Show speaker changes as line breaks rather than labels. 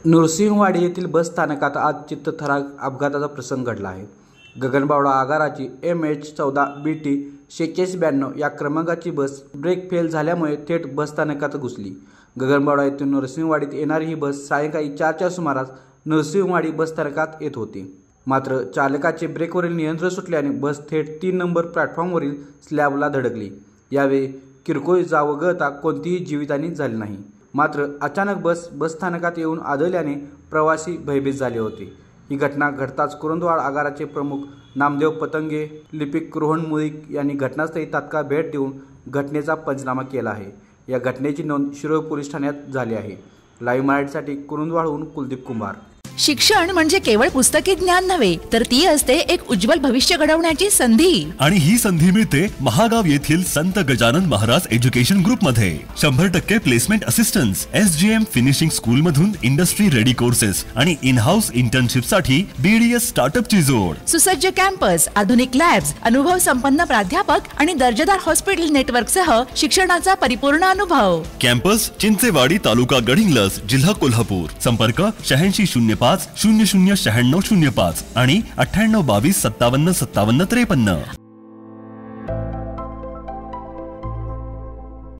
नृसिंहवाडी येथील बस स्थानकात आज चित्तथरारक अपघाताचा प्रसंग घडला आहे। गगनबावडा आगाराची MH14BT 4692 या क्रमांकाची बस ब्रेक फेल झाल्यामुळे थेट बस स्थानकात घुसली। गगनबावडा येथून नृसिंहवाडीत येणारी ही बस सायंकाळी 4च्या सुमारास नृसिंहवाडी बस स्थानकात येत होती। मात्र चालकाचे ब्रेकवरील नियंत्रण सुटल्याने बस थेट 3 नंबर प्लॅटफॉर्मवरील स्लॅबला धडकली। यावेळी किरकोळ इजा वगळता कोणतीही जीवितहानी झाली नाही। मात्र अचानक बस स्थानकात येऊन आदळल्याने प्रवासी भयभीत झाले होते। ही घटना घडताच कुरुंदवाड आगाराचे प्रमुख नामदेव पतंगे, लिपिक रोहन मुळीक यांनी घटनास्थळी तात्काळ भेट देऊन घटनेचा पंचनामा केला आहे। या घटनेची नोंद शिरोळ पोलीस ठाण्यात झाली आहे। लाईव्ह मराठीसाठी कुरुंदवाडहून कुलदीप कुंभार।
शिक्षण म्हणजे केवळ पुस्तकी ज्ञान नव्हे, तर ती असते एक उज्ज्वल भविष्य घडवण्याची संधी।
आणि ही संधी मिळते महागाव येथील संत गजानन महाराज एज्युकेशन ग्रुप मध्ये। 100% placement assistance, SGM finishing school मधून इंडस्ट्री रेडी कोर्सेस आणि इन हाऊस इंटर्नशिप साठी BDS स्टार्टअप ची जोड।
सुसज्ज कॅम्पस, आधुनिक लॅब्स, अनुभव संपन्न प्राध्यापक आणि दर्जेदार हॉस्पिटल नेटवर्क सह शिक्षणाचा परिपूर्ण अनुभव।
कॅम्पस चिंचेवाडी, तालुका गडिंग्लज, जिल्हा कोल्हापूर। संपर्क 8605 009605 आणि 9822 57 57 53।